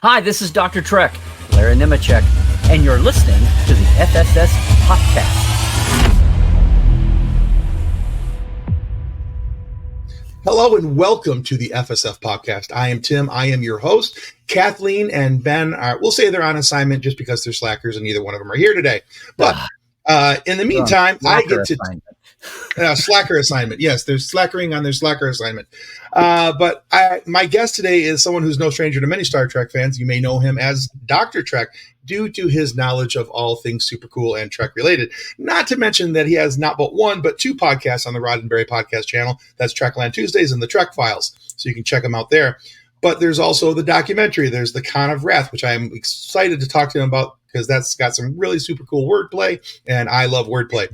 Hi, this is Dr. Trek, Larry Nemecek, and you're listening to the FSS Podcast. Hello and welcome to the FSF Podcast. I am Tim. I am your host. Kathleen and Ben we'll say they're on assignment just because they're slackers and neither one of them are here today. But in the meantime, I get to slacker assignment. Yes, they're slackering on their slacker assignment. But my guest today is someone who's no stranger to many Star Trek fans. You may know him as Dr. Trek due to his knowledge of all things super cool and Trek related. Not to mention that he has not but one, but two podcasts on the Roddenberry Podcast channel. That's Trekland Tuesdays and the Trek Files. So you can check them out there. But there's also the documentary. There's the Con of Wrath, which I'm excited to talk to him about because that's got some really super cool wordplay, and I love wordplay.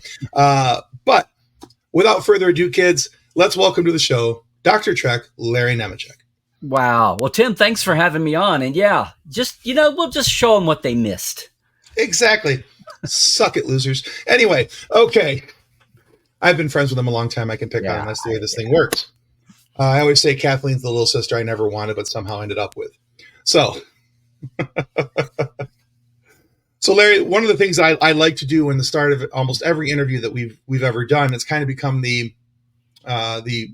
But without further ado, kids, let's welcome to the show Dr. Trek, Larry Nemecek. Wow. Well, Tim, thanks for having me on. And yeah, we'll just show them what they missed. Exactly. Suck it, losers. Anyway, okay. I've been friends with him a long time. I can pick on him. That's the way this thing works. I always say Kathleen's the little sister I never wanted, but somehow ended up with. So, Larry, one of the things I like to do in the start of almost every interview that we've ever done, it's kind of become the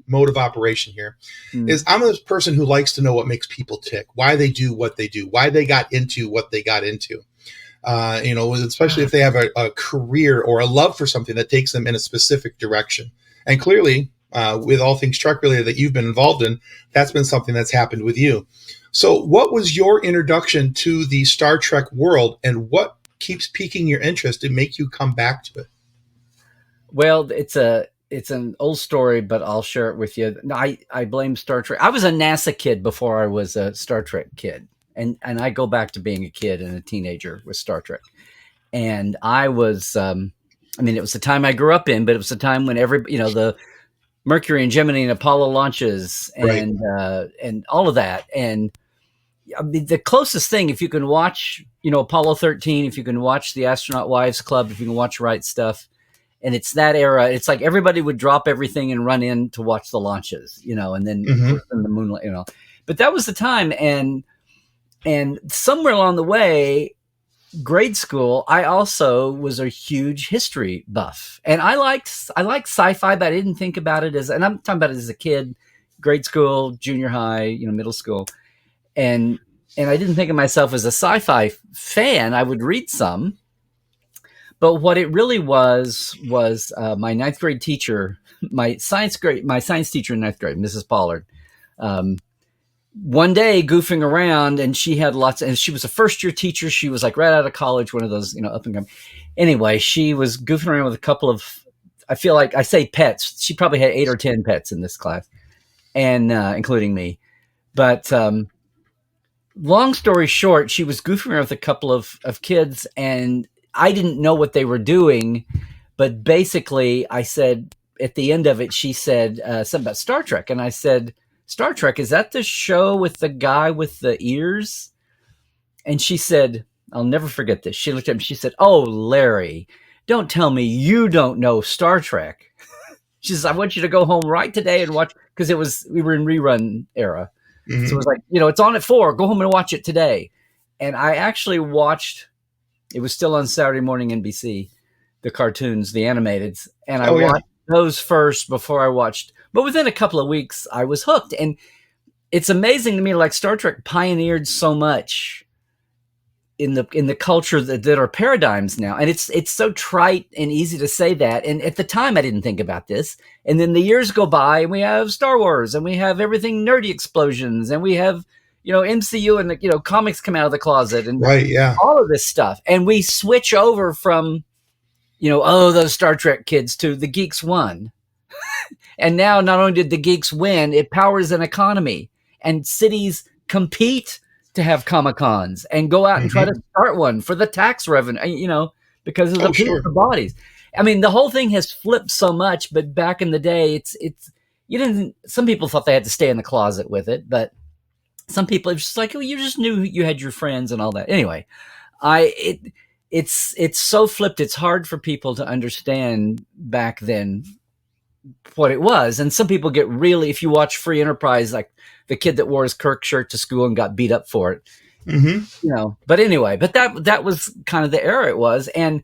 mode of operation here, is I'm a person who likes to know what makes people tick, why they do what they do, why they got into what they got into. Especially if they have a career or a love for something that takes them in a specific direction. And clearly, with all things Trek related that you've been involved in, that's been something that's happened with you. So what was your introduction to the Star Trek world, and what keeps piquing your interest and make you come back to it? Well, it's an old story, but I'll share it with you. I blame Star Trek. I was a NASA kid before I was a Star Trek kid. And I go back to being a kid and a teenager with Star Trek. And I was, it was the time I grew up in, but it was the time when the Mercury and Gemini and Apollo launches and all of that. And I mean, the closest thing, if you can watch, Apollo 13, if you can watch the Astronaut Wives Club, if you can watch Right Stuff, and it's that era, it's like everybody would drop everything and run in to watch the launches, and then in the moonlight, But that was the time, and somewhere along the way, grade school, I also was a huge history buff, and I liked sci-fi, but I didn't think about it and I'm talking about it as a kid, grade school, junior high, middle school, and I didn't think of myself as a sci-fi fan. I would read some. But what it really was my ninth grade teacher, my science teacher in ninth grade, Mrs. Pollard, one day goofing around, and she had and she was a first year teacher. She was like right out of college, one of those, up and coming. Anyway, she was goofing around with a couple of, I feel like I say pets. She probably had 8 or 10 pets in this class, and including me. But long story short, she was goofing around with a couple of kids, and I didn't know what they were doing, but basically I said at the end of it, she said something about Star Trek. And I said, Star Trek, is that the show with the guy with the ears? And she said, I'll never forget this. She looked at me, she said, oh, Larry, don't tell me you don't know Star Trek. She says, I want you to go home right today and watch, because we were in rerun era. Mm-hmm. So it was like, it's on at 4, go home and watch it today. And I actually watched, it was still on Saturday morning NBC, the cartoons, the animateds. And I watched those first before I watched. But within a couple of weeks, I was hooked. And it's amazing to me, like Star Trek pioneered so much in the culture that are paradigms now. And it's so trite and easy to say that. And at the time, I didn't think about this. And then the years go by, and we have Star Wars, and we have everything nerdy explosions, and we have MCU, and comics come out of the closet, and all of this stuff. And we switch over from, those Star Trek kids to the geeks won. And now not only did the geeks win, it powers an economy, and cities compete to have Comic-Cons and go out and try to start one for the tax revenue, because of the people of the bodies. I mean, the whole thing has flipped so much, but back in the day, some people thought they had to stay in the closet with it, but some people are just like, you just knew you had your friends and all that. Anyway, it's so flipped. It's hard for people to understand back then what it was. And some people get really, if you watch Free Enterprise, like the kid that wore his Kirk shirt to school and got beat up for it, But anyway, but that was kind of the era it was. And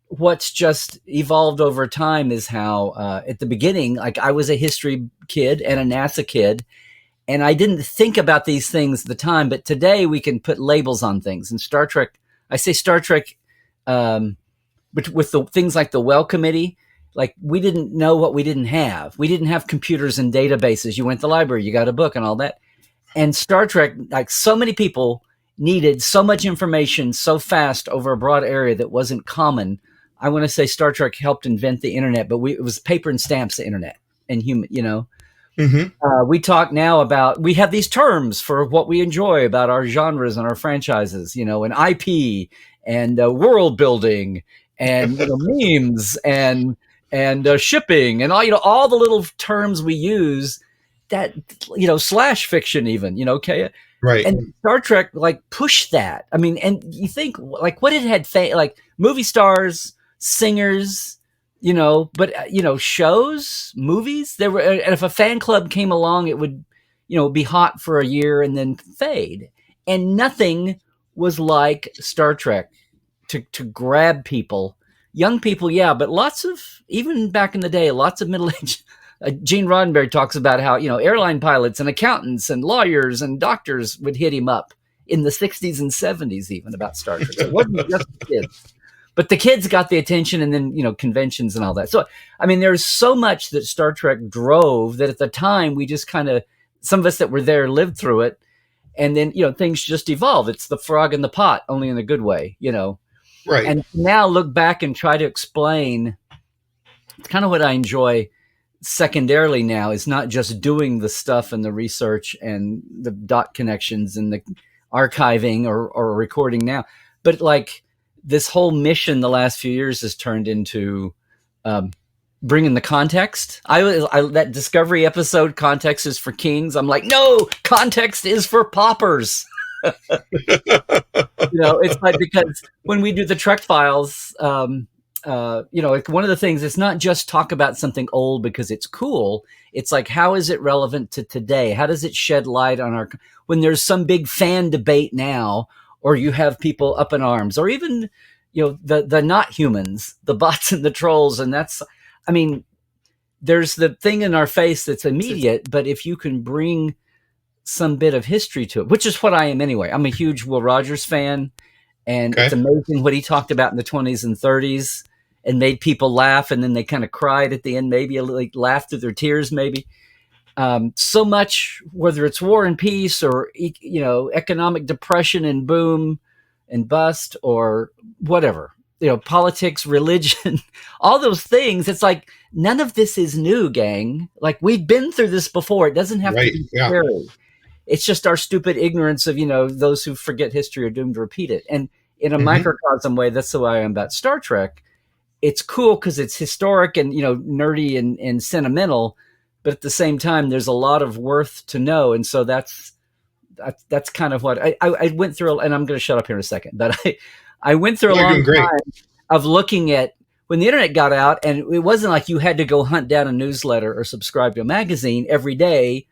what's just evolved over time is how at the beginning, like I was a history kid and a NASA kid, and I didn't think about these things at the time, but today we can put labels on things. And Star Trek, I say Star Trek, but with the things like the Well Committee, like we didn't know what we didn't have. We didn't have computers and databases. You went to the library, you got a book and all that. And Star Trek, like so many people needed so much information so fast over a broad area that wasn't common. I want to say Star Trek helped invent the internet, but it was paper and stamps, the internet and human, we talk now about, we have these terms for what we enjoy about our genres and our franchises, and IP and world building and memes and shipping and all the little terms we use that, slash fiction even, okay. Right. And Star Trek like pushed that. I mean, and you think like what it had, like movie stars, singers, but shows, movies, there were, and if a fan club came along, it would, be hot for a year and then fade. And nothing was like Star Trek to grab people, young people. Yeah. But lots of, even back in the day, lots of middle-aged, Gene Roddenberry talks about how, airline pilots and accountants and lawyers and doctors would hit him up in the 60s and 70s, even about Star Trek. So it wasn't just the kids. But the kids got the attention, and then, conventions and all that. So, I mean, there's so much that Star Trek drove that at the time we just kind of, some of us that were there lived through it. And then, things just evolve. It's the frog in the pot, only in a good way, Right. And now look back and try to explain. It's kind of what I enjoy secondarily now, is not just doing the stuff and the research and the dot connections and the archiving or recording now, but like, this whole mission the last few years has turned into bringing the context. I that Discovery episode, Context is for Kings. I'm like, no, context is for paupers. It's like, because when we do the Trek Files, like one of the things, it's not just talk about something old because it's cool. It's like, how is it relevant to today? How does it shed light on when there's some big fan debate now, or you have people up in arms, or even, the not humans, the bots and the trolls. And there's the thing in our face that's immediate, but if you can bring some bit of history to it, which is what I am anyway. I'm a huge Will Rogers fan, and It's amazing what he talked about in the 20s and 30s and made people laugh. And then they kind of cried at the end, maybe like laughed through their tears, maybe. So much, whether it's War and Peace or, economic depression and boom and bust or whatever, politics, religion, all those things. It's like, none of this is new, gang. Like, we've been through this before. It doesn't have to be scary. It's just our stupid ignorance of, those who forget history are doomed to repeat it. And in a microcosm way, that's the way I am about Star Trek. It's cool because it's historic and, nerdy and sentimental. But at the same time, there's a lot of worth to know. And so that's kind of what I went through. And I'm going to shut up here in a second. But I went through a long time of looking at when the internet got out. And it wasn't like you had to go hunt down a newsletter or subscribe to a magazine every day.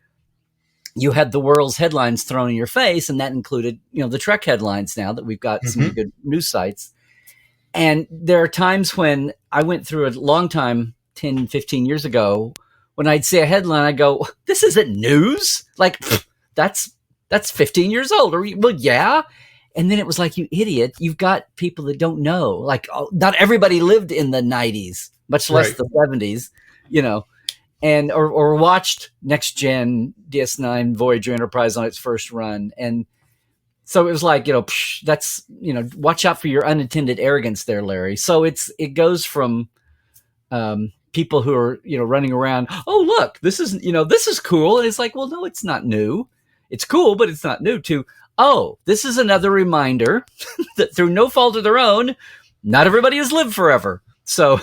You had the world's headlines thrown in your face. And that included, the Trek headlines now that we've got some good news sites. And there are times when I went through a long time, 10, 15 years ago, when I'd see a headline, I go, this isn't news. Like, that's 15 years old. Well, yeah. And then it was like, you idiot, you've got people that don't know. Like, not everybody lived in the 90s, much less the 70s, and or watched Next Gen, DS9, Voyager Enterprise on its first run. And so it was like, that's, watch out for your unintended arrogance there, Larry. So it goes from people who are, running around, oh, look, this is cool. And it's like, well, no, it's not new. It's cool, but it's not new. To, oh, this is another reminder that through no fault of their own, not everybody has lived forever. So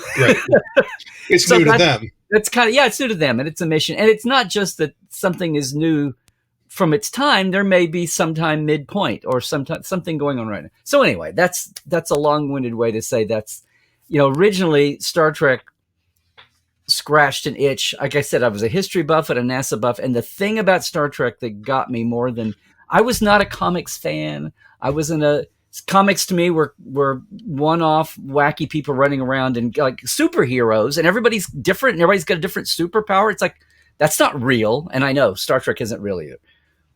it's new to them. It's kind of, it's new to them, and it's a mission. And it's not just that something is new from its time. There may be sometime midpoint or something going on right now. So anyway, that's a long-winded way to say that's, originally Star Trek scratched an itch. Like I said, I was a history buff and a NASA buff. And the thing about Star Trek that got me more than, I was not a comics fan. I wasn't a comics to me were one-off wacky people running around and like superheroes, and everybody's different and everybody's got a different superpower. It's like, that's not real. And I know Star Trek isn't real either.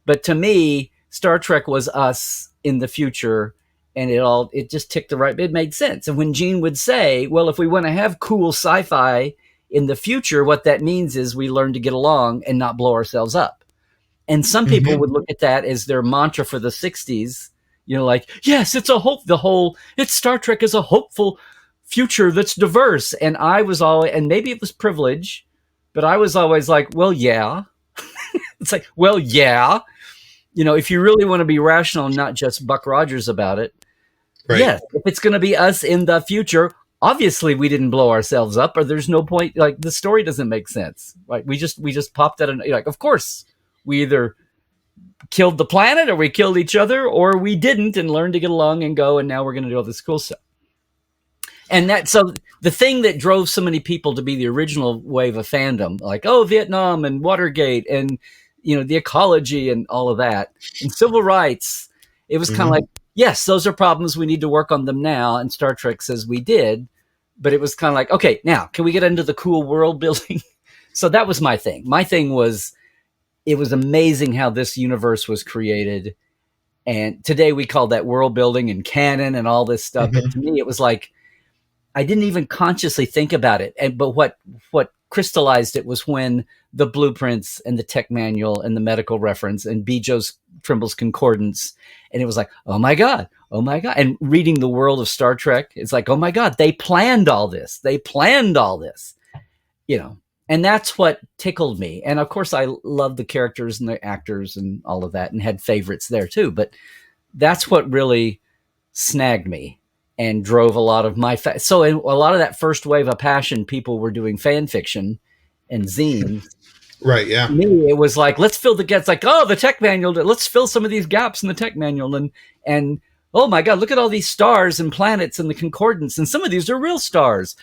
But to me, Star Trek was us in the future, and it just ticked the right. It made sense. And when Gene would say, well, if we want to have cool sci-fi in the future, what that means is we learn to get along and not blow ourselves up. And some people would look at that as their mantra for the 60s, like, yes, it's a hope. It's Star Trek is a hopeful future that's diverse. And I was always, and maybe it was privilege, but I was always like, well, yeah. It's like, well, yeah. If you really want to be rational and not just Buck Rogers about it, right. Yes, if it's going to be us in the future, obviously we didn't blow ourselves up, or there's no point. Like, the story doesn't make sense. Like, we just popped that in. Like, of course, we either killed the planet or we killed each other, or we didn't and learned to get along and go. And now we're going to do all this cool stuff. And so the thing that drove so many people to be the original wave of fandom, like, oh, Vietnam and Watergate and the ecology and all of that, and civil rights. It was kind of like, yes, those are problems. We need to work on them now. And Star Trek says we did, but it was kind of like, okay, now can we get into the cool world building? So that was my thing. My thing was, it was amazing how this universe was created. And today we call that world building and canon and all this stuff. But to me, it was like, I didn't even consciously think about it. But what crystallized it was when the blueprints and the tech manual and the medical reference and B. Joe Trimble's concordance. And it was like, oh my God. And reading the world of Star Trek, it's like, oh my God, they planned all this. And that's what tickled me. And of course, I love the characters and the actors and all of that, and had favorites there too. But that's what really snagged me and drove a lot of my so in a lot of that first wave of passion, people were doing fan fiction and zines. Right. Yeah. For me, it was like, let's fill the gaps. Like, oh, the tech manual. Let's fill some of these gaps in the tech manual. And oh my God, look at all these stars and planets and the concordance. And some of these are real stars.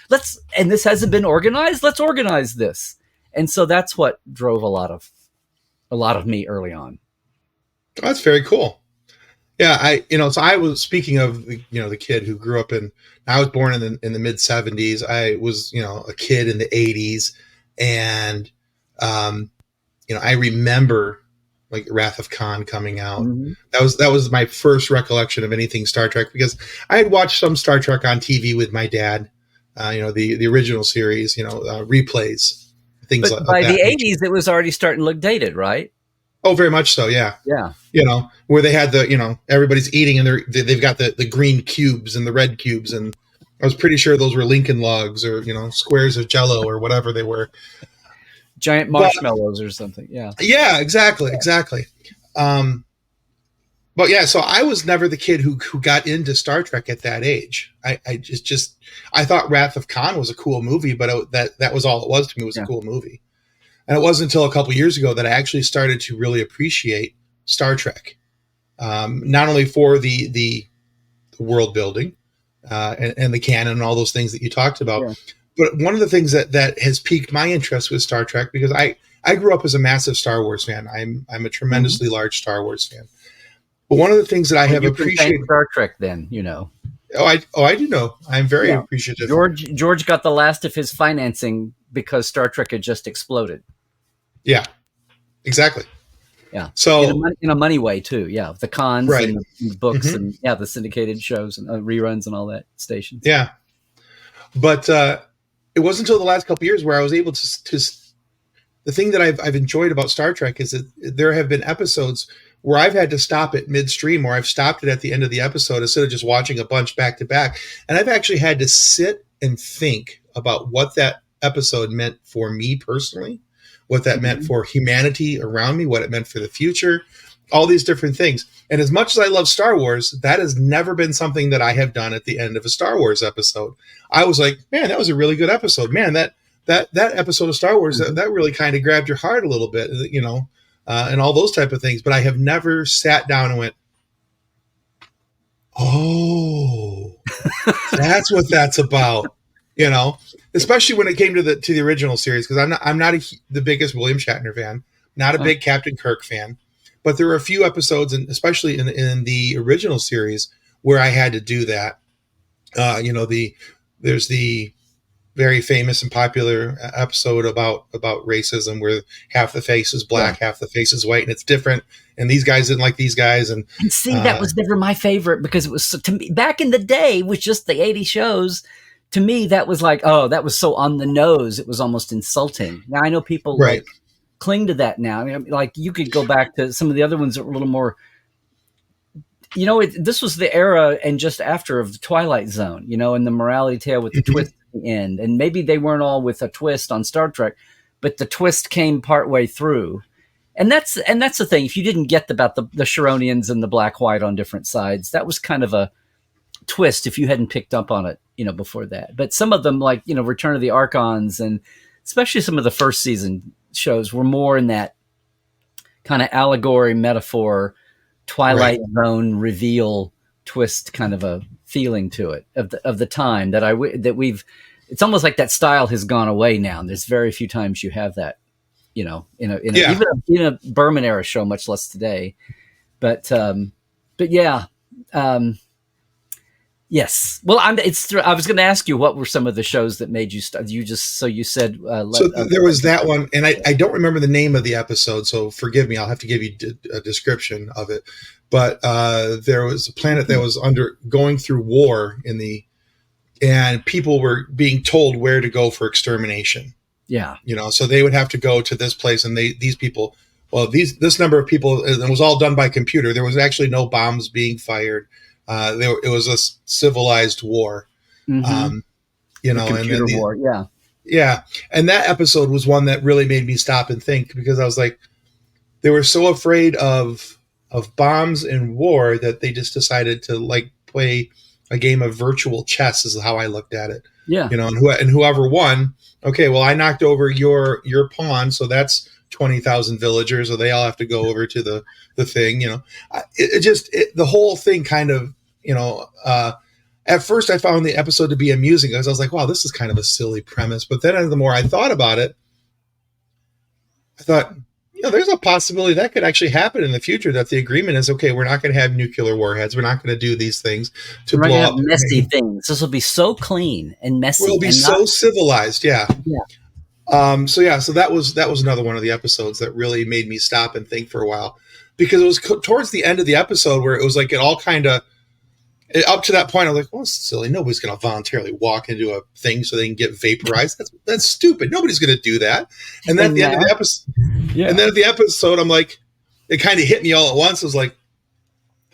And this hasn't been organized. Let's organize this. And so that's what drove a lot of me early on. Oh, that's very cool. Yeah. So I was, speaking of the kid who grew up I was born in the mid 70s. I was, a kid in the 80s, and, I remember like Wrath of Khan coming out. Mm-hmm. That was my first recollection of anything Star Trek, because I had watched some Star Trek on TV with my dad, the original series, replays, things like that. By the 80s, it was already starting to look dated, right? Oh, very much so. Yeah. Yeah. Where they had everybody's eating and they've got the green cubes and the red cubes. And I was pretty sure those were Lincoln logs or, squares of Jello or whatever they were. Giant marshmallows or something. Yeah. Yeah, exactly. But yeah, so I was never the kid who got into Star Trek at that age. I thought Wrath of Khan was a cool movie, but that was all it was to me, was a cool movie. And it wasn't until a couple of years ago that I actually started to really appreciate Star Trek, not only for the world building and the canon and all those things that you talked about, but one of the things that has piqued my interest with Star Trek, because I grew up as a massive Star Wars fan. I'm a tremendously large Star Wars fan. But one of the things that I have appreciated Star Trek, then Oh, I do know. I'm very appreciative. George got the last of his financing because Star Trek had just exploded. Yeah, exactly. Yeah. So in a money way too. Yeah, the cons right. and the books and the syndicated shows and reruns and all that stations. Yeah, but it wasn't until the last couple of years where I was able to. The thing that I've enjoyed about Star Trek is that there have been episodes where I've had to stop it midstream, or I've stopped it at the end of the episode instead of just watching a bunch back to back. And I've actually had to sit and think about what that episode meant for me personally, what that meant for humanity around me, what it meant for the future, all these different things. And as much as I love Star Wars, that has never been something that I have done at the end of a Star Wars episode. I was like, man, that was a really good episode. Man, that episode of Star Wars, that really kind of grabbed your heart a little bit, and all those type of things. But I have never sat down and went, oh, that's what that's about, especially when it came to the original series. Because I'm not the biggest William Shatner fan, not a big Captain Kirk fan, but there were a few episodes, and especially in the original series, where I had to do that. There's the very famous and popular episode about racism, where half the face is black, half the face is white, and it's different. And these guys didn't like these guys, and see, that was never my favorite, because it was to me back in the day with just the 80 shows. To me, that was like, oh, that was so on the nose. It was almost insulting. Now I know people like cling to that now. I mean, like you could go back to some of the other ones that were a little more. This was the era and just after of the Twilight Zone, and the morality tale with the twist at the end. And maybe they weren't all with a twist on Star Trek, but the twist came partway through. And that's the thing. If you didn't get about the Sharonians and the black-white on different sides, that was kind of a twist if you hadn't picked up on it, before that. But some of them, like, Return of the Archons, and especially some of the first season shows, were more in that kind of allegory, metaphor, Twilight Zone reveal twist kind of a feeling to it of the time it's almost like that style has gone away now. And there's very few times you have that, even in a Berman era show, much less today. But yeah. Yes. Well, I was going to ask you, what were some of the shows that made you you said. There was that one, and I don't remember the name of the episode, so forgive me. I'll have to give you a description of it. But there was a planet that was going through war and people were being told where to go for extermination. Yeah. So they would have to go to this place, and these people, this number of people, it was all done by computer. There was actually no bombs being fired. It was a civilized war, war. Yeah. Yeah. And that episode was one that really made me stop and think, because I was like, they were so afraid of bombs and war that they just decided to like play a game of virtual chess, is how I looked at it. Yeah. And whoever won, okay, well, I knocked over your pawn, so that's 20,000 villagers, so they all have to go over to the thing, the whole thing kind of, at first I found the episode to be amusing, because I was like, wow, this is kind of a silly premise. But then the more I thought about it, I thought, there's a possibility that could actually happen in the future, that the agreement is, okay, we're not going to have nuclear warheads. We're not going to do these things to blow up messy things. This will be so clean and messy. We'll be so civilized. Yeah. Yeah. So that was another one of the episodes that really made me stop and think for a while, because it was towards the end of the episode where it was like it all kind of, up to that point, I was like, well, it's silly. Nobody's going to voluntarily walk into a thing so they can get vaporized. That's stupid. Nobody's going to do that. And then at the end of the episode, I'm like, it kind of hit me all at once. I was like,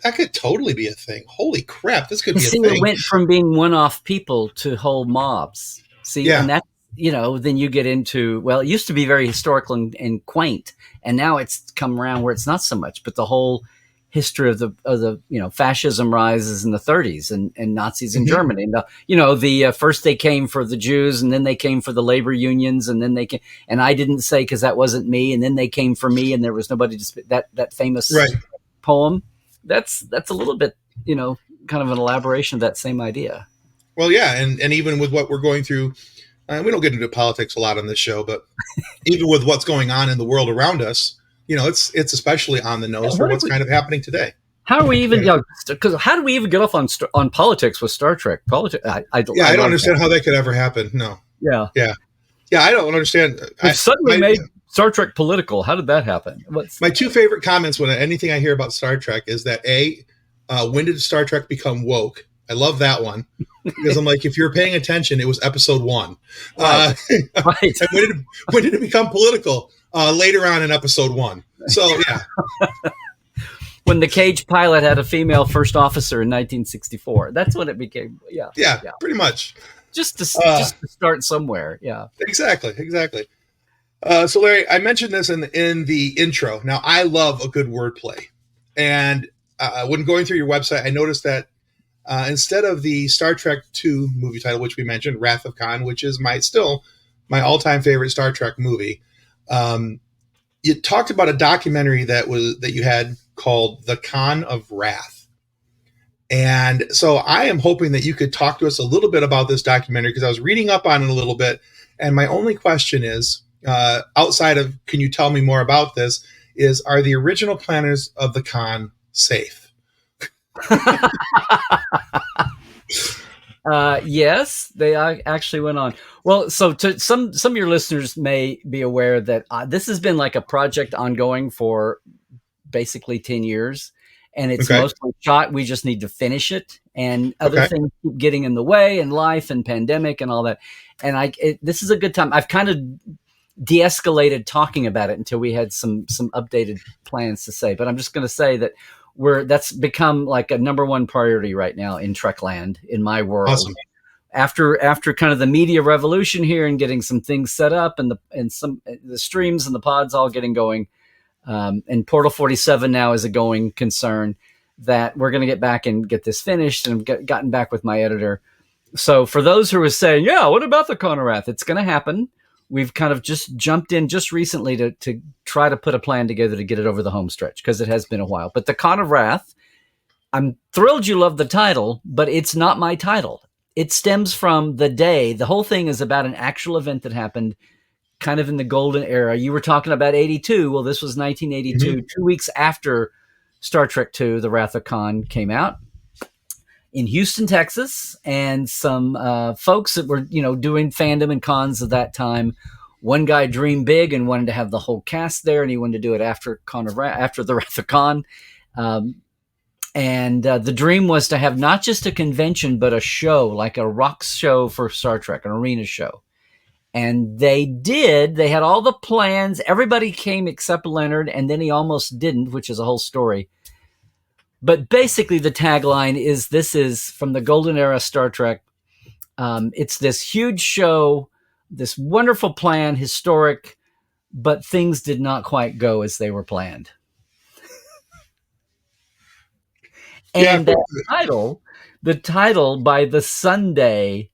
that could totally be a thing. Holy crap, this could be a thing. It went from being one-off people to whole mobs. And that's, then you get into, well, it used to be very historical and quaint, and now it's come around where it's not so much, but the whole history of the fascism rises in the 30s and Nazis in Germany. And first they came for the Jews, and then they came for the labor unions, and then they came, and I didn't say, because that wasn't me, and then they came for me, and there was nobody to speak. That famous poem. That's a little bit, kind of an elaboration of that same idea. Well, yeah, and even with what we're going through, we don't get into politics a lot on this show, but even with what's going on in the world around us, it's especially on the nose for what's kind of happening today. How are we even? Because how do we even get off on politics with Star Trek? I don't understand how that could ever happen. No. Yeah. I don't understand. Suddenly made Star Trek political. How did that happen? My two favorite comments when anything I hear about Star Trek is that when did Star Trek become woke? I love that one, because I'm like, if you're paying attention, it was episode 1. Right. And when did it become political? Later on in episode 1. So yeah. When the Cage pilot had a female first officer in 1964, that's when it became. Yeah. Pretty much. Just to start somewhere. Yeah. Exactly. So Larry, I mentioned this in the intro. Now, I love a good wordplay, and when going through your website, I noticed that instead of the Star Trek II movie title, which we mentioned, Wrath of Khan, which is my all-time favorite Star Trek movie, you talked about a documentary that you had called The Khan of Wrath. And so I am hoping that you could talk to us a little bit about this documentary, because I was reading up on it a little bit. And my only question is, outside of, can you tell me more about this, is, are the original planners of the con safe? Yes, they actually went on. Well, so to some of your listeners may be aware that this has been like a project ongoing for basically 10 years, and it's Okay. mostly shot. We just need to finish it, and other Okay. things keep getting in the way, and life and pandemic and all that. And this is a good time. I've kind of de-escalated talking about it until we had some updated plans to say. But I'm just going to say that that's become like a number one priority right now in Trekland, in my world. Awesome. After kind of the media revolution here and getting some things set up and the streams and the pods all getting going, and Portal 47 now is a going concern, that we're going to get back and get this finished, and I've gotten back with my editor. So for those who are saying, yeah, what about the Con of Wrath? It's going to happen. We've kind of just jumped in just recently to try to put a plan together to get it over the home stretch, because it has been a while. But the Con of Wrath, I'm thrilled you love the title, but it's not my title. It stems from the whole thing is about an actual event that happened kind of in the golden era. You were talking about 82. Well, this was 1982, 2 weeks after Star Trek II, The Wrath of Khan came out in Houston, Texas. And some folks that were, doing fandom and cons at that time, one guy dreamed big and wanted to have the whole cast there, and he wanted to do it after The Wrath of Khan. And the dream was to have not just a convention, but a show, like a rock show for Star Trek, an arena show. And they did. They had all the plans. Everybody came except Leonard, and then he almost didn't, which is a whole story. But basically the tagline is, this is from the golden era Star Trek. It's this huge show, this wonderful plan, historic, but things did not quite go as they were planned. And the title by the Sunday,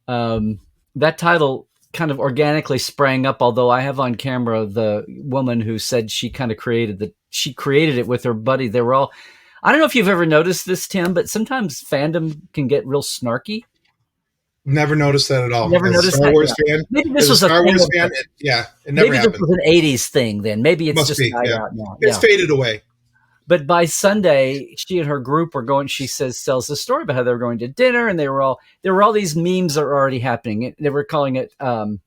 that title kind of organically sprang up, although I have on camera the woman who said she kind of created it with her buddy. They were all, I don't know if you've ever noticed this, Tim, but sometimes fandom can get real snarky. Never noticed that at all. Never noticed Star that. Wars Yeah. fan. Maybe this was a Star Wars fan. It never maybe happened. This was an 80s thing then. Maybe it's Must just be, died yeah. out now. It's faded away. But by Sunday, she and her group were going, she tells the story about how they were going to dinner, and there were all these memes that are already happening. They were calling it, well,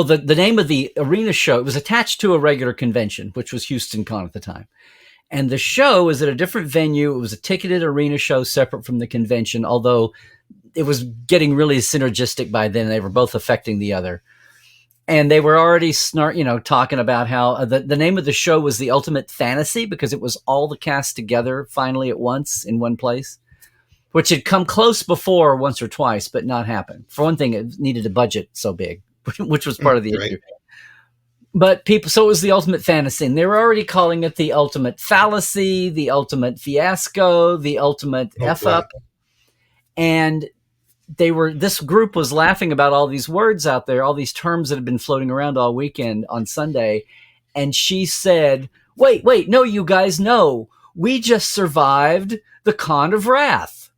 the name of the arena show, it was attached to a regular convention, which was Houston Con at the time. And the show was at a different venue. It was a ticketed arena show separate from the convention, although it was getting really synergistic by then. They were both affecting the other. And they were already talking about how the name of the show was The Ultimate Fantasy, because it was all the cast together finally at once in one place, which had come close before once or twice, but not happened. For one thing, it needed a budget so big, which was part of the issue. But so it was The Ultimate Fantasy, and they were already calling it The Ultimate Fallacy, The Ultimate Fiasco, The Ultimate F-Up. And this group was laughing about all these words out there, all these terms that had been floating around all weekend on Sunday. And she said, wait, no, you guys, no, we just survived the Con of Wrath.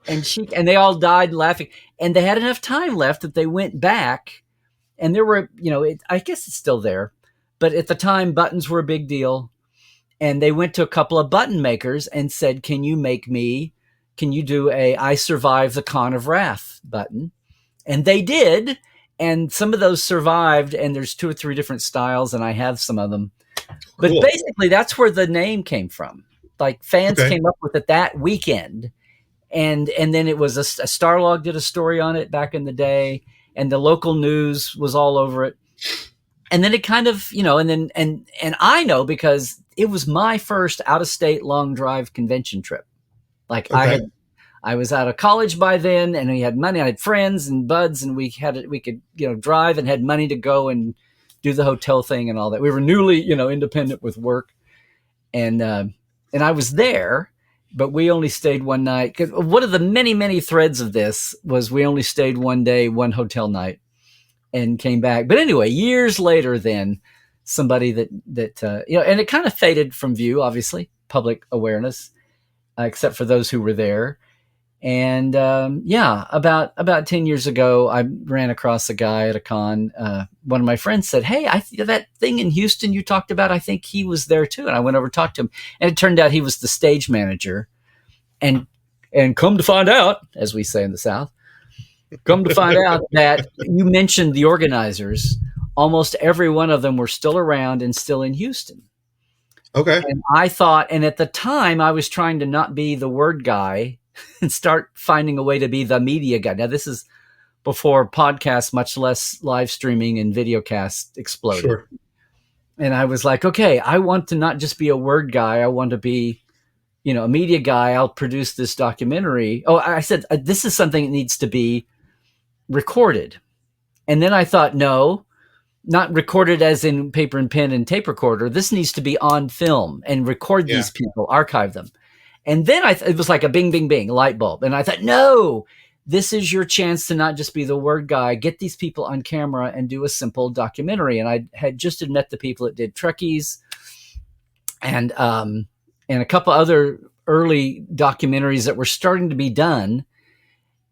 and they all died laughing. And they had enough time left that they went back, and there were, I guess it's still there, but at the time buttons were a big deal. And they went to a couple of button makers and said, can you do a I survived the Con of Wrath button? And they did. And some of those survived, and there's 2 or 3 different styles, and I have some of them. But basically that's where the name came from. Like fans came up with it that weekend. And then it was a Starlog did a story on it back in the day, and the local news was all over it. And then it kind of, and I know because it was my first out-of-state long drive convention trip. Like I was out of college by then, and we had money. I had friends and buds, and we could drive and had money to go and do the hotel thing and all that. We were newly, independent with work, and I was there, but we only stayed one night. One of the many, many threads of this was we only stayed one day, one hotel night, and came back. But anyway, years later, then somebody that and it kind of faded from view, obviously, public awareness. Except for those who were there. And about 10 years ago, I ran across a guy at a con. One of my friends said, "Hey, that thing in Houston you talked about, I think he was there too." And I went over to talk to him, and it turned out he was the stage manager. And come to find out, as we say in the South, come to find out that you mentioned the organizers. Almost every one of them were still around and still in Houston. Okay. And I thought, and at the time, I was trying to not be the word guy and start finding a way to be the media guy. Now, this is before podcasts, much less live streaming and videocast exploded. Sure. And I was like, okay, I want to not just be a word guy. I want to be, a media guy. I'll produce this documentary. Oh, I said, this is something that needs to be recorded. And then I thought, no, not recorded as in paper and pen and tape recorder. This needs to be on film and record these people, archive them. And then it was like a bing, bing, bing, light bulb. And I thought, no, this is your chance to not just be the word guy, get these people on camera and do a simple documentary. And I had just met the people that did Trekkies and a couple other early documentaries that were starting to be done.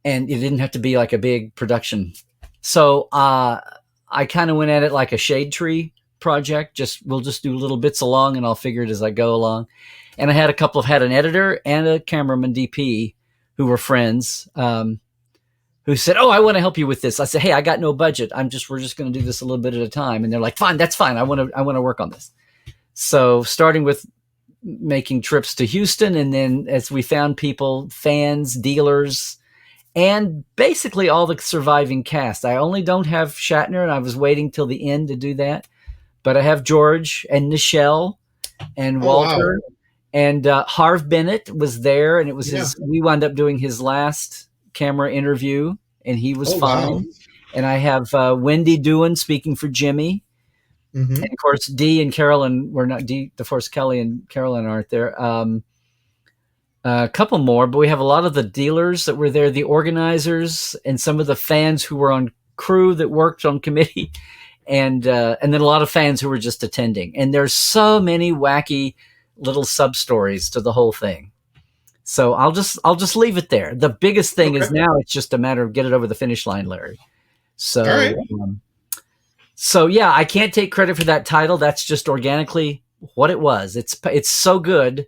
And it didn't have to be like a big production. So I kind of went at it like a shade tree project. We'll just do little bits along and I'll figure it as I go along. And I had had an editor and a cameraman DP who were friends, who said, "Oh, I want to help you with this." I said, "Hey, I got no budget. We're just going to do this a little bit at a time." And they're like, "Fine, that's fine. I want to work on this." So starting with making trips to Houston. And then as we found people, fans, dealers, and basically all the surviving cast. I only don't have Shatner, and I was waiting till the end to do that. But I have George and Nichelle and Walter. Wow. And Harv Bennett was there, and it was we wound up doing his last camera interview, and he was fine. Wow. And I have Wendy Doohan speaking for Jimmy. Mm-hmm. And of course, Dee and Carolyn were not, DeForest Kelly and Carolyn aren't there. A couple more, but we have a lot of the dealers that were there, the organizers, and some of the fans who were on crew that worked on committee, and then a lot of fans who were just attending. And there's so many wacky little sub stories to the whole thing. So I'll just leave it there. The biggest thing is now it's just a matter of get it over the finish line, Larry. So, all right. I can't take credit for that title. That's just organically what it was. It's so good.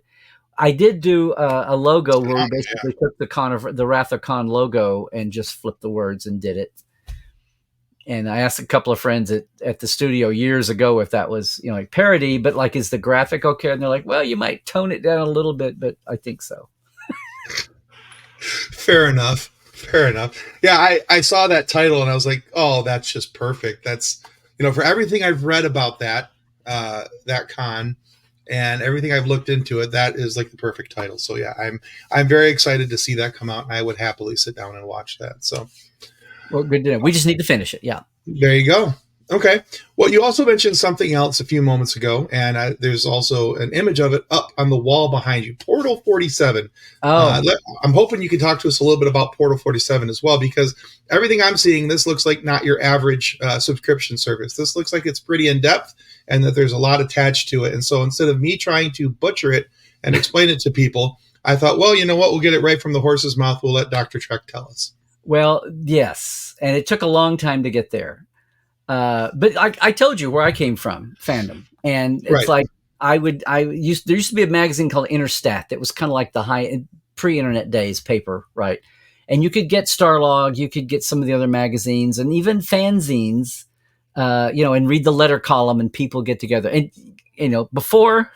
I did do a logo where we basically took the Wrath of Khan logo and just flipped the words and did it. And I asked a couple of friends at the studio years ago if that was, like parody, but like, is the graphic okay? And they're like, well, you might tone it down a little bit, but I think so. Fair enough. Yeah, I saw that title and I was like, oh, that's just perfect. That's, for everything I've read about that con and everything I've looked into it, that is like the perfect title. So yeah, I'm very excited to see that come out, and I would happily sit down and watch that. So. Well, good to know. We just need to finish it. Yeah. There you go. Okay. Well, you also mentioned something else a few moments ago, and there's also an image of it up on the wall behind you, Portal 47. Oh. I'm hoping you can talk to us a little bit about Portal 47 as well, because everything I'm seeing, this looks like not your average subscription service. This looks like it's pretty in-depth and that there's a lot attached to it. And so instead of me trying to butcher it and explain it to people, I thought, well, you know what? We'll get it right from the horse's mouth. We'll let Dr. Trek tell us. Well, yes. And it took a long time to get there. But I told you where I came from, fandom. And it's like, there used to be a magazine called Interstat that was kind of like the pre-internet days paper, right? And you could get Starlog, you could get some of the other magazines and even fanzines, and read the letter column and people get together. And, before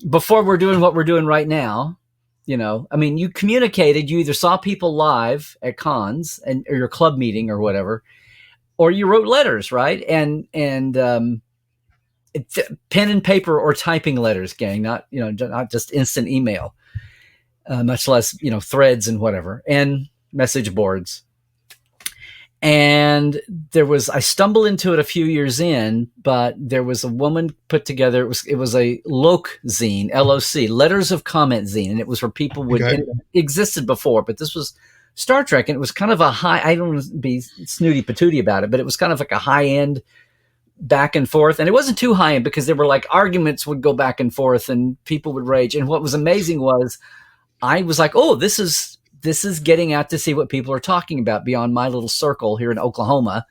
we're doing what we're doing right now, you communicated, you either saw people live at cons or your club meeting or whatever, or you wrote letters, right? And pen and paper or typing letters, gang, not just instant email, much less, threads and whatever, and message boards. And I stumbled into it a few years in, but there was a woman put together. It was a LOC zine, LOC, Letters of Comment zine. And it was where people it existed before, but this was Star Trek. And it was kind of I don't want to be snooty patooty about it, but it was kind of like a high end back and forth. And it wasn't too high end because there were like arguments would go back and forth and people would rage. And what was amazing was I was like, oh, this is this is getting out to see what people are talking about beyond my little circle here in Oklahoma,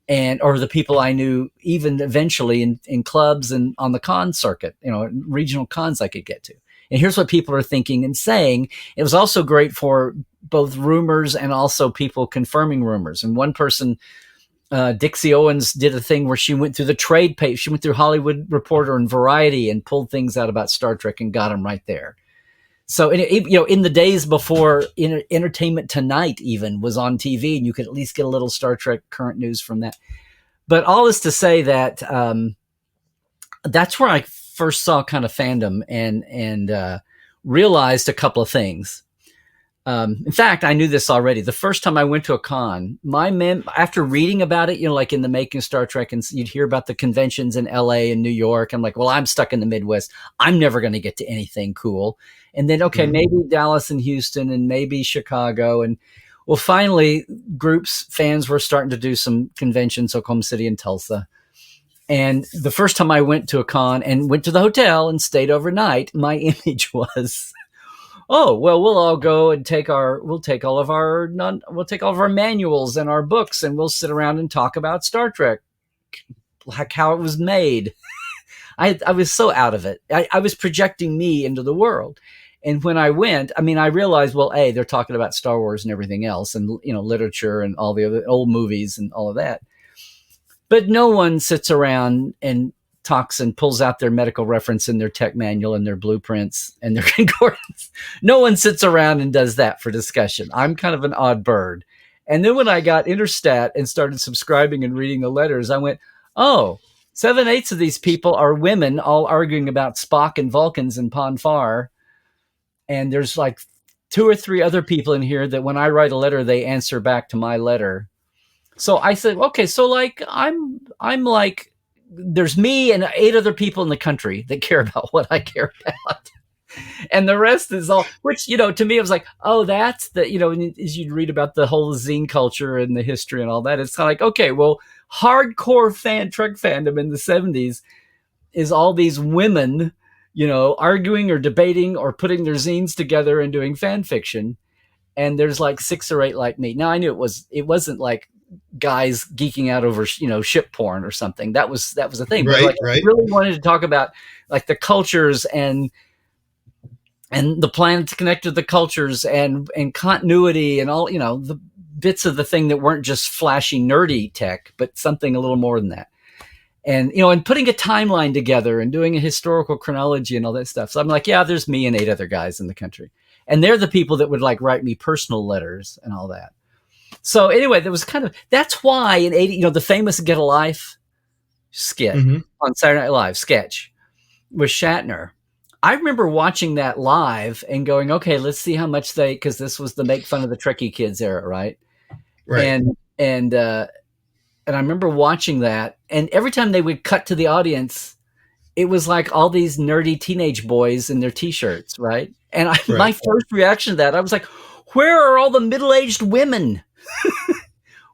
or the people I knew even eventually in clubs and on the con circuit, regional cons I could get to. And here's what people are thinking and saying. It was also great for both rumors and also people confirming rumors. And one person, Dixie Owens, did a thing where she went through the trade page. She went through Hollywood Reporter and Variety and pulled things out about Star Trek and got them right there. So, in the days before Entertainment Tonight even was on TV, and you could at least get a little Star Trek current news from that. But all this to say that that's where I first saw kind of fandom and realized a couple of things. In fact, I knew this already. The first time I went to a con, after reading about it, like in the making of Star Trek, and you'd hear about the conventions in LA and New York. I'm like, well, I'm stuck in the Midwest. I'm never going to get to anything cool. And then, okay, maybe Dallas and Houston and maybe Chicago. And well, finally, fans were starting to do some conventions, Oklahoma City and Tulsa. And the first time I went to a con and went to the hotel and stayed overnight, my image was, oh, well, we'll all go and take all of our manuals and our books, and we'll sit around and talk about Star Trek, like how it was made. I was so out of it. I was projecting me into the world. And when I went, I realized, well, they're talking about Star Wars and everything else, and literature and all the other old movies and all of that. But no one sits around and talks and pulls out their medical reference and their tech manual and their blueprints and their concordance. No one sits around and does that for discussion. I'm kind of an odd bird. And then when I got Interstat and started subscribing and reading the letters, I went, oh, 7/8 of these people are women all arguing about Spock and Vulcans and Pon farr. And there's like 2 or 3 other people in here that when I write a letter, they answer back to my letter. So I said, okay, so like I'm like, there's me and 8 other people in the country that care about what I care about. And the rest is all, which, to me, it was like, oh, that's as you'd read about the whole zine culture and the history and all that, it's kind of like, okay, well, hardcore Trek fandom in the 70s is all these women, arguing or debating or putting their zines together and doing fan fiction. And there's like 6 or 8 like me. Now I knew it wasn't like guys geeking out over, ship porn or something. That was a thing. Right, but right. I really wanted to talk about like the cultures and the plan to connect to the cultures and continuity and all, the bits of the thing that weren't just flashy, nerdy tech, but something a little more than that. And, and putting a timeline together and doing a historical chronology and all that stuff. So I'm like, yeah, there's me and 8 other guys in the country. And they're the people that would like write me personal letters and all that. So anyway, that's why in 80, the famous Get a Life skit on Saturday Night Live sketch with Shatner. I remember watching that live and going, okay, let's see how much because this was the make fun of the Trekkie kids era, right? Right. And I remember watching that, and every time they would cut to the audience, it was like all these nerdy teenage boys in their t-shirts, right? And my first reaction to that, I was like, where are all the middle-aged women?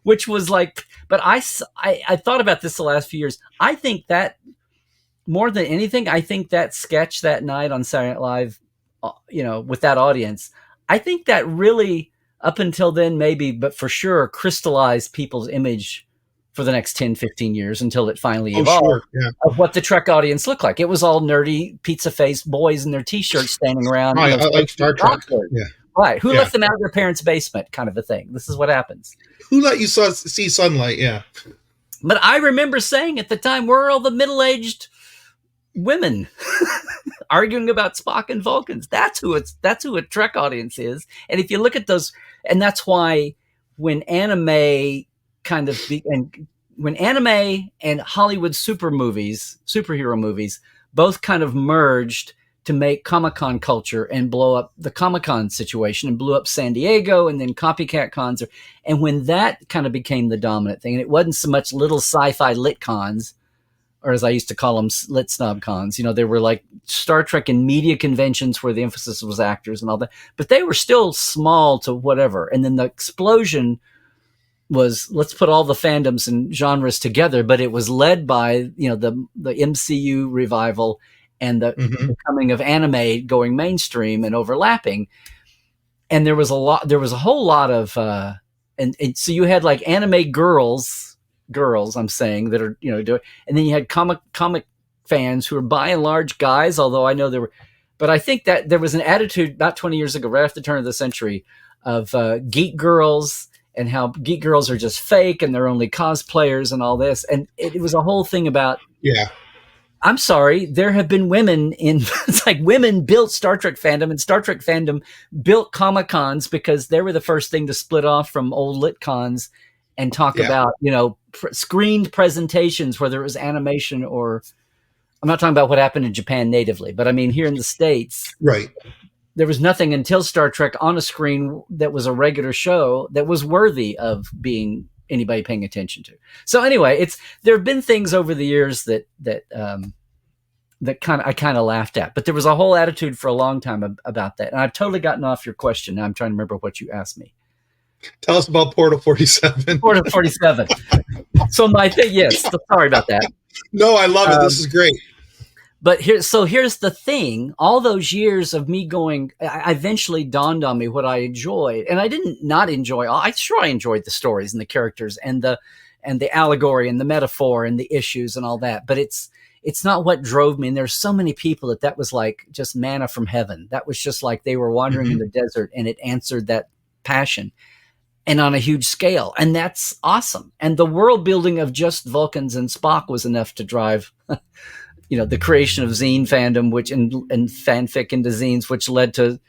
Which was like, but I thought about this the last few years. I think that more than anything, I think that sketch that night on Saturday Night Live, with that audience, I think that really, up until then maybe, but for sure, crystallized people's image for the next 10, 15 years until it finally evolved of what the Trek audience looked like. It was all nerdy, pizza-faced boys in their T-shirts standing around. I like Star Trek. Yeah. Right. Who left them out of their parents' basement kind of a thing. This is what happens. Who let you see sunlight? Yeah. But I remember saying at the time, where are all the middle-aged women arguing about Spock and Vulcans? That's who a Trek audience is. And if you look at those, and that's why when anime and Hollywood superhero movies, both kind of merged to make Comic-Con culture and blow up the Comic-Con situation and blew up San Diego and then copycat cons. And when that kind of became the dominant thing, and it wasn't so much little sci-fi lit cons, or as I used to call them, lit snob cons, they were like Star Trek and media conventions where the emphasis was actors and all that, but they were still small to whatever. And then the explosion was, let's put all the fandoms and genres together, but it was led by, the MCU revival and the coming of anime going mainstream and overlapping. and there was a whole lot of, and so you had like anime girls, I'm saying, that are, doing, and then you had comic fans who were by and large guys, although I know there were, but I think that there was an attitude about 20 years ago, right after the turn of the century, of geek girls, and how geek girls are just fake and they're only cosplayers and all this. And it was a whole thing about, yeah, I'm sorry, there have been women it's like women built Star Trek fandom, and Star Trek fandom built Comic Cons because they were the first thing to split off from old lit cons and talk about, screened presentations, whether it was animation or, I'm not talking about what happened in Japan natively, but I mean, here in the States, right. There was nothing until Star Trek on a screen that was a regular show that was worthy of being anybody paying attention to. So anyway, there have been things over the years that I kind of laughed at, but there was a whole attitude for a long time about that. And I've totally gotten off your question. Now I'm trying to remember what you asked me. Tell us about Portal 47. Portal 47. So my thing, yes. So sorry about that. No, I love it. This is great. But here's the thing. All those years of me going, I eventually dawned on me what I enjoyed, and I didn't not enjoy. I enjoyed the stories and the characters and the allegory and the metaphor and the issues and all that. But it's not what drove me. And there's so many people that was like just manna from heaven. That was just like they were wandering in the desert, and it answered that passion, and on a huge scale. And that's awesome. And the world building of just Vulcans and Spock was enough to drive the creation of zine fandom, which and fanfic into zines, which led to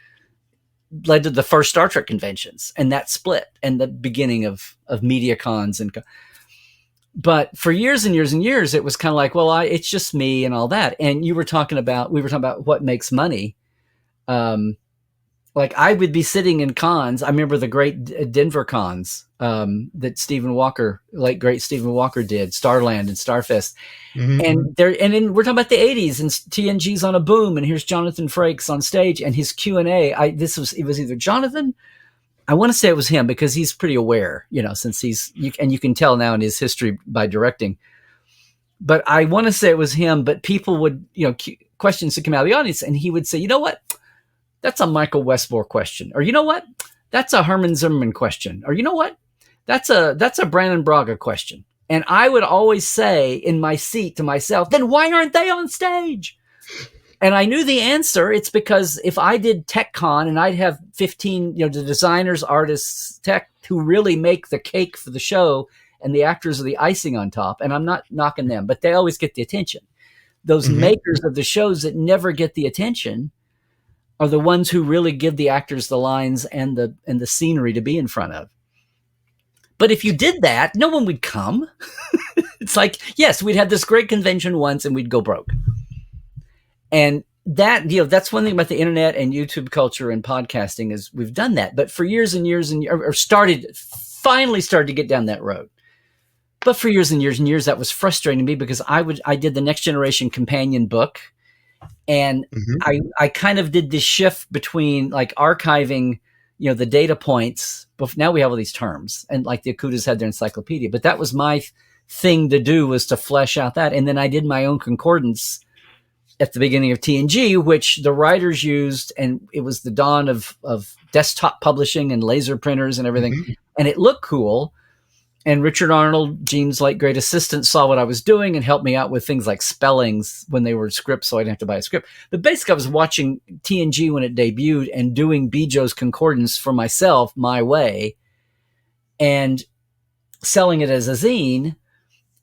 the first Star Trek conventions, and that split, and the beginning of media cons. But for years and years and years, it was kind of like, well, it's just me and all that. And we were talking about what makes money. Like I would be sitting in cons. I remember the great Denver cons that late great Stephen Walker did, Starland and Starfest. Mm-hmm. And then we're talking about the 80s, and TNG's on a boom, and here's Jonathan Frakes on stage, and his Q&A. It was either Jonathan, I want to say it was him, because he's pretty aware, since you can tell now in his history by directing. But I want to say it was him, but people would, questions would come out of the audience, and he would say, you know what? That's a Michael Westmore question. Or you know what? That's a Herman Zimmerman question. Or you know what? That's a Brandon Braga question. And I would always say in my seat to myself, then why aren't they on stage? And I knew the answer. It's because if I did TechCon and I'd have 15, the designers, artists, tech who really make the cake for the show, and the actors are the icing on top. And I'm not knocking them, but they always get the attention. Those makers of the shows that never get the attention are the ones who really give the actors the lines and the scenery to be in front of. But if you did that, no one would come. It's like, yes, we'd have this great convention once and we'd go broke. And that, that's one thing about the internet and YouTube culture and podcasting is we've done that. But for years and years finally started to get down that road. But for years and years and years, that was frustrating me, because I did the Next Generation companion book. And I kind of did this shift between like archiving, the data points. But now we have all these terms, and like the Akutas had their encyclopedia. But that was my thing to do, was to flesh out that. And then I did my own concordance at the beginning of TNG, which the writers used. And it was the dawn of desktop publishing and laser printers and everything. And it looked cool. And Richard Arnold, Gene's like great assistant, saw what I was doing and helped me out with things like spellings when they were scripts, so I didn't have to buy a script. But basically, I was watching TNG when it debuted and doing Bijo's concordance for myself, my way, and selling it as a zine.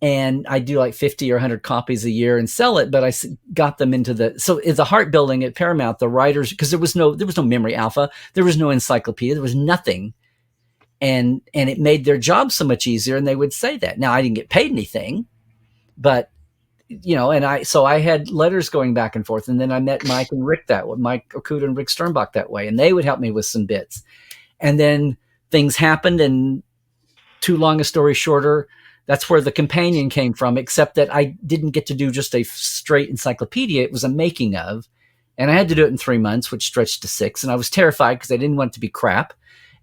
And I do like 50 or 100 copies a year and sell it. But I got them into so the heart building at Paramount, the writers, because there was no Memory Alpha, there was no encyclopedia, there was nothing. And it made their job so much easier. And they would say that. Now I didn't get paid anything, but so I had letters going back and forth. And then I met Mike and Rick Mike Okuda and Rick Sternbach that way. And they would help me with some bits. And then things happened, and too long a story shorter, that's where the companion came from, except that I didn't get to do just a straight encyclopedia. It was a making of, and I had to do it in 3 months, which stretched to 6. And I was terrified because I didn't want it to be crap.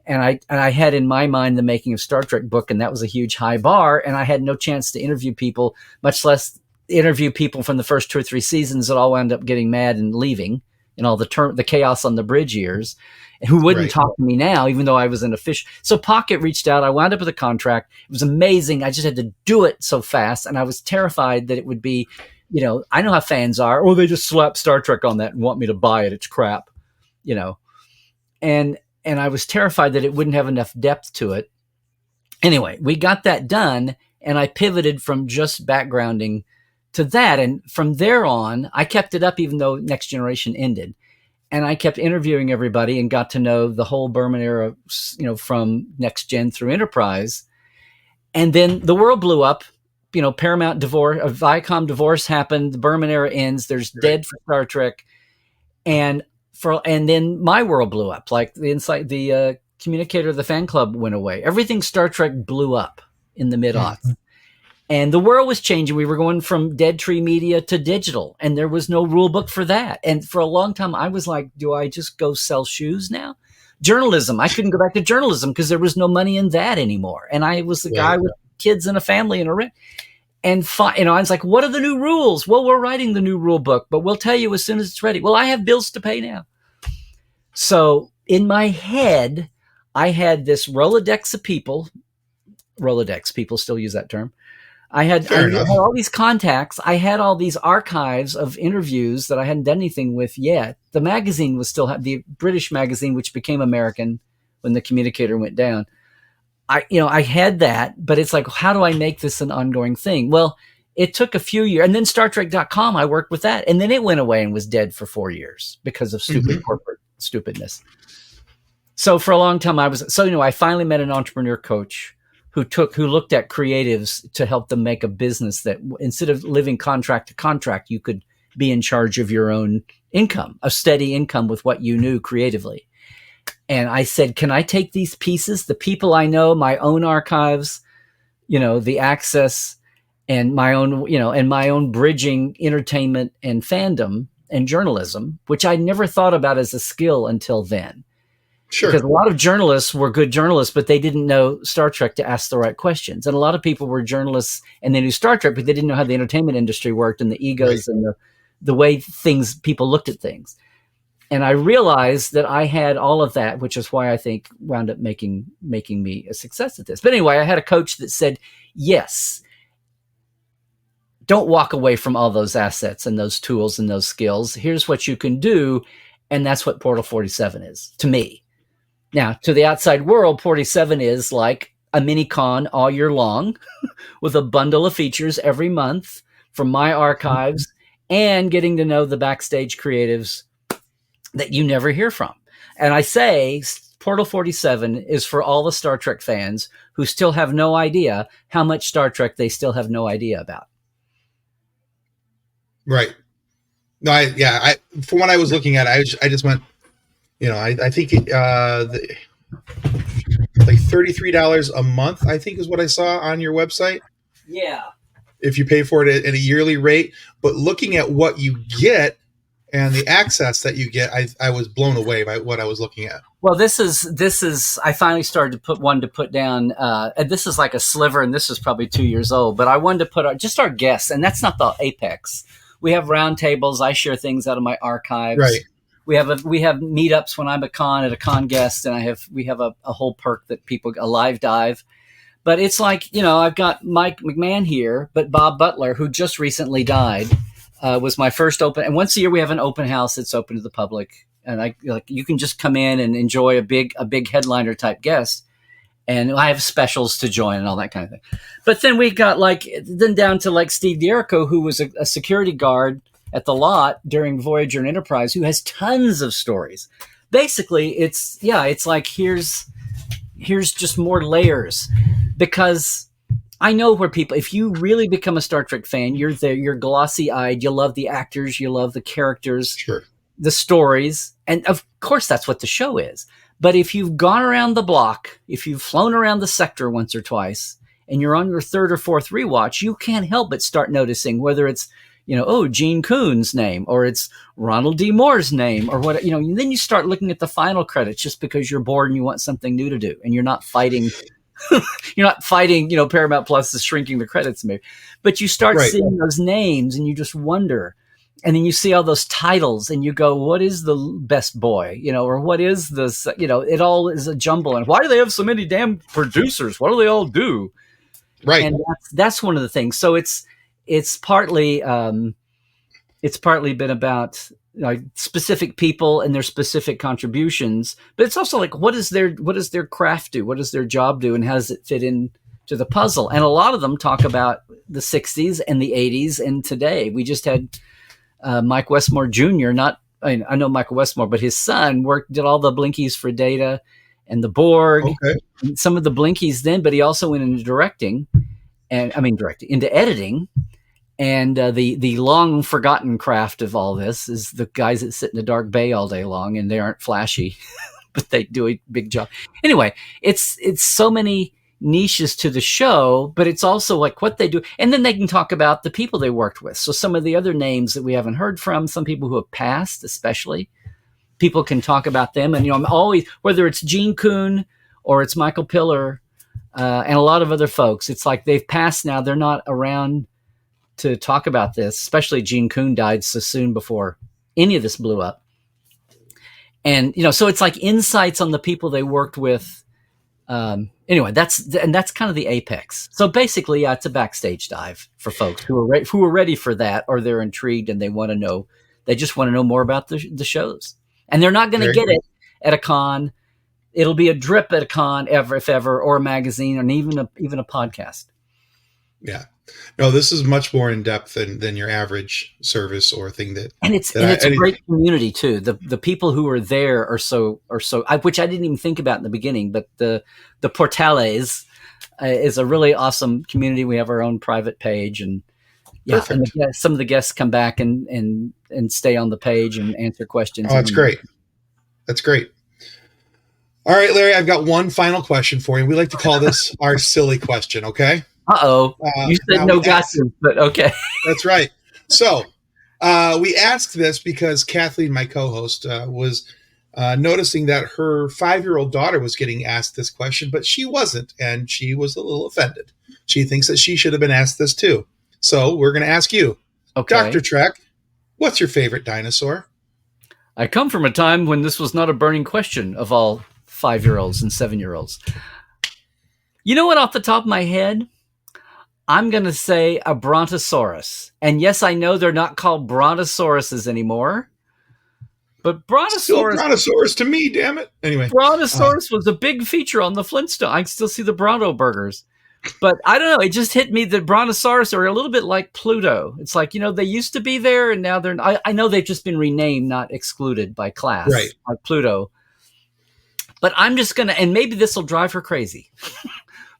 And I had in my mind the Making of Star Trek book, and that was a huge high bar. And I had no chance to interview people, much less interview people from the first 2 or 3 seasons that all wound up getting mad and leaving in all the chaos on the bridge years, who wouldn't talk to me now, even though I was an official. So Pocket reached out. I wound up with a contract. It was amazing. I just had to do it so fast. And I was terrified that it would be, I know how fans are. Oh, they just slap Star Trek on that and want me to buy it. It's crap, And I was terrified that it wouldn't have enough depth to it. Anyway, we got that done, and I pivoted from just backgrounding to that. And from there on, I kept it up even though Next Generation ended. And I kept interviewing everybody and got to know the whole Berman era, from Next Gen through Enterprise. And then the world blew up. Paramount divorce, Viacom divorce happened. The Berman era ends. There's dead for Star Trek. And then my world blew up. Like the communicator of the fan club went away. Everything Star Trek blew up in the mid-aughts. And the world was changing. We were going from dead tree media to digital, and there was no rule book for that. And for a long time, I was like, do I just go sell shoes now? Journalism. I couldn't go back to journalism because there was no money in that anymore. And I was the guy with kids and a family and a rent. And I was like, what are the new rules? Well, we're writing the new rule book, but we'll tell you as soon as it's ready. Well, I have bills to pay now. So in my head, I had this Rolodex of people. Rolodex, people still use that term. I had all these contacts. I had all these archives of interviews that I hadn't done anything with yet. The magazine was still the British magazine, which became American when the communicator went down. I had that, but it's like, how do I make this an ongoing thing? Well, it took a few years, and then StarTrek.com, I worked with that, and then it went away and was dead for 4 years because of stupid corporate stupidness. So for a long time, I finally met an entrepreneur coach who looked at creatives to help them make a business that instead of living contract to contract, you could be in charge of your own income, a steady income with what you knew creatively. And I said, can I take these pieces, the people I know, my own archives, the access and my own bridging entertainment and fandom and journalism, which I never thought about as a skill until then. Sure. Because a lot of journalists were good journalists, but they didn't know Star Trek to ask the right questions. And a lot of people were journalists and they knew Star Trek, but they didn't know how the entertainment industry worked and the egos and the way people looked at things. And I realized that I had all of that, which is why I think wound up making me a success at this. But anyway, I had a coach that said, yes, don't walk away from all those assets and those tools and those skills. Here's what you can do. And that's what Portal 47 is to me. Now, to the outside world, 47 is like a mini con all year long with a bundle of features every month from my archives and getting to know the backstage creatives that you never hear from. And I say Portal 47 is for all the Star Trek fans who still have no idea how much Star Trek they still have no idea about. Right. No, from what I was looking at, I just went, I think like $33 a month, I think is what I saw on your website. Yeah. If you pay for it at a yearly rate, but looking at what you get and the access that you get, I was blown away by what I was looking at. Well, this is, I finally started to put down, and this is like a sliver, and this is probably 2 years old, but I wanted to put just our guests, and that's not the apex. We have roundtables. I share things out of my archives. Right. We have meetups when I'm at a con guest, and we have a whole perk that a live dive. But it's like, I've got Mike McMahon here, but Bob Butler, who just recently died, was my first open. And once a year we have an open house that's open to the public, and you can just come in and enjoy a big headliner type guest. And I have specials to join and all that kind of thing. But then we got down to Steve Dierico, who was a security guard at the lot during Voyager and Enterprise, who has tons of stories. Basically, it's like, here's just more layers, because I know where people, if you really become a Star Trek fan, you're there, you're glossy eyed, you love the actors, you love the characters, sure, the stories. And of course, that's what the show is. But if you've gone around the block, if you've flown around the sector once or twice, and you're on your third or fourth rewatch, you can't help but start noticing whether it's, Gene Coon's name, or it's Ronald D. Moore's name, or what, and then you start looking at the final credits just because you're bored and you want something new to do, and you're not fighting, Paramount Plus is shrinking the credits, maybe, but you start seeing those names and you just wonder. and then you see all those titles and you go, what is the best boy, or what is this, it all is a jumble. And why do they have so many damn producers? What do they all do? Right. And that's one of the things. So it's partly been about specific people and their specific contributions, but it's also like, what does their craft do? What does their job do? And how does it fit in to the puzzle? And a lot of them talk about the 60s and the 80s and today. We just had Mike Westmore Jr. I know Michael Westmore, but his son did all the Blinkies for Data and the Borg, and some of the Blinkies then, but he also went into into editing. And the long forgotten craft of all this is the guys that sit in a dark bay all day long, and they aren't flashy, but they do a big job. Anyway, it's so many niches to the show, but it's also like what they do. And then they can talk about the people they worked with. So some of the other names that we haven't heard from, some people who have passed, especially, people can talk about them. And, I'm always, whether it's Gene Kuhn or it's Michael Piller and a lot of other folks, it's like they've passed now. They're not around to talk about this, especially Gene Kuhn died so soon before any of this blew up. And, so it's like insights on the people they worked with. Anyway, that's kind of the apex. So basically, it's a backstage dive for folks who are ready for that, or they're intrigued and they just want to know more about the shows. And they're not going to get it at a con. It'll be a drip at a con if ever, or a magazine, and even a podcast. Yeah. No, this is much more in depth than your average service or thing and it's a great community too. The people who are there are so which I didn't even think about in the beginning, but the Portales is a really awesome community. We have our own private page, and and some of the guests come back and stay on the page and answer questions. Oh, that's great. That's great. All right, Larry, I've got one final question for you. We like to call this our silly question. Okay. You said no gotcha, but okay. That's right. So we asked this because Kathleen, my co-host, was noticing that her 5-year-old daughter was getting asked this question, but she wasn't, and she was a little offended. She thinks that she should have been asked this too. So we're going to ask you, Dr. Trek, what's your favorite dinosaur? I come from a time when this was not a burning question of all 5-year-olds and 7-year-olds. You know what, off the top of my head? I'm going to say a Brontosaurus. And yes, I know they're not called Brontosauruses anymore. But Brontosaurus... Still Brontosaurus to me, damn it. Anyway. Brontosaurus was a big feature on the Flintstones. I can still see the Bronto burgers. But I don't know. It just hit me that Brontosaurus are a little bit like Pluto. It's like, they used to be there, and now they're... I know they've just been renamed, not excluded by class. Right. Like Pluto. But I'm just going to... And maybe this will drive her crazy.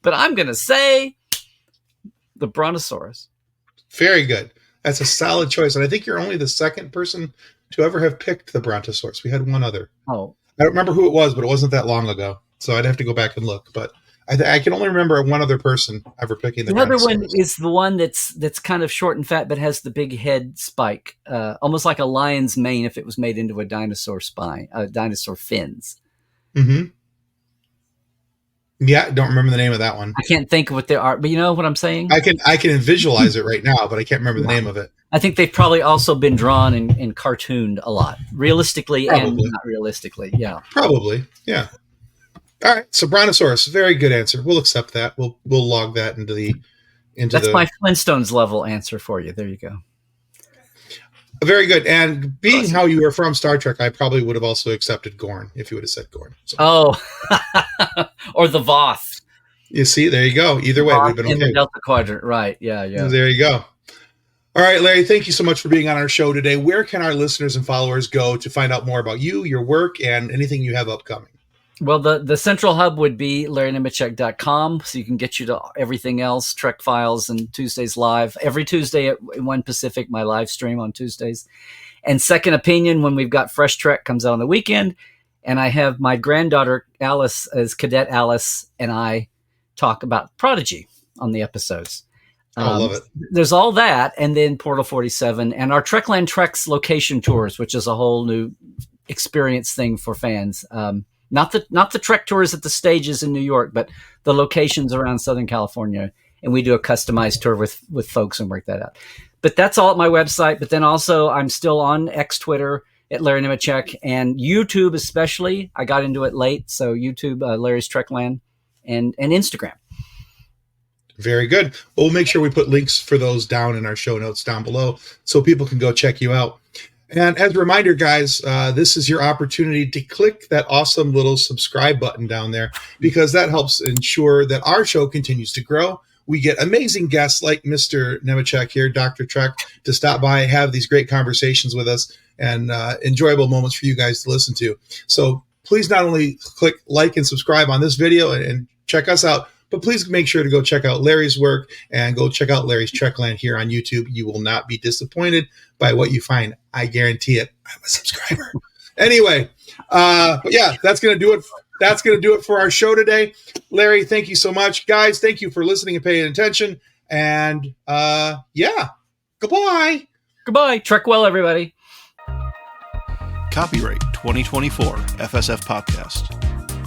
But I'm going to say... the Brontosaurus. Very good. That's a solid choice. And I think you're only the second person to ever have picked the Brontosaurus. We had one other. Oh. I don't remember who it was, but it wasn't that long ago. So I'd have to go back and look. But I can only remember one other person ever picking the Brontosaurus. The other one is the one that's kind of short and fat, but has the big head spike, almost like a lion's mane if it was made into a dinosaur spine, dinosaur fins. Mm-hmm. Yeah, don't remember the name of that one. I can't think of what they are, but you know what I'm saying? I can visualize it right now, but I can't remember the name of it. I think they've probably also been drawn and cartooned a lot, realistically and not realistically. Yeah, probably. Yeah. All right, so Brontosaurus, very good answer. We'll accept that. We'll log that into That's my Flintstones level answer for you. There you go. Very good. And being how you were from Star Trek, I probably would have also accepted Gorn if you would have said Gorn. So. Oh, or the Voth. You see, there you go. Either way, we've been okay. In the Delta Quadrant, right? Yeah. There you go. All right, Larry, thank you so much for being on our show today. Where can our listeners and followers go to find out more about you, your work, and anything you have upcoming? Well, the central hub would be LarryNemecek.com, so you can get you to everything else, Trek Files and Tuesdays Live. Every Tuesday at 1 Pacific, my live stream on Tuesdays. And Second Opinion, when we've got Fresh Trek, comes out on the weekend. And I have my granddaughter, Alice, as Cadet Alice, and I talk about Prodigy on the episodes. I love it. There's all that, and then Portal 47, and our Trekland Treks location tours, which is a whole new experience thing for fans. Not the Trek tours at the stages in New York, but the locations around Southern California. And we do a customized tour with folks and work that out. but that's all at my website. But then also I'm still on X Twitter at Larry Nemecek, and YouTube especially. I got into it late, so YouTube, Larry's Trekland, and Instagram. Very good. We'll make sure we put links for those down in our show notes down below so people can go check you out. And as a reminder, guys, this is your opportunity to click that awesome little subscribe button down there, because that helps ensure that our show continues to grow. We get amazing guests like Mr. Nemecek here, Dr. Trek, to stop by, have these great conversations with us, and enjoyable moments for you guys to listen to. So please not only click like and subscribe on this video and check us out, but please make sure to go check out Larry's work and go check out Larry's Trekland here on YouTube. You will not be disappointed by what you find. I guarantee it. I'm a subscriber. Anyway, but yeah, that's going to do it. That's going to do it for our show today. Larry, thank you so much. Guys, thank you for listening and paying attention. And yeah, goodbye. Goodbye. Trek well, everybody. Copyright 2024 FSF Podcast.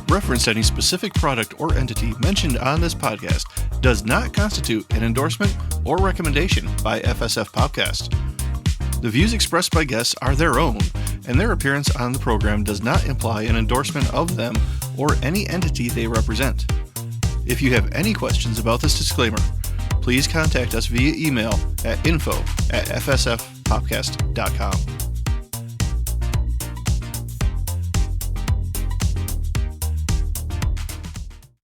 Reference to any specific product or entity mentioned on this podcast does not constitute an endorsement or recommendation by FSF Podcast. The views expressed by guests are their own, and their appearance on the program does not imply an endorsement of them or any entity they represent. If you have any questions about this disclaimer, please contact us via email at info@fsfpodcast.com.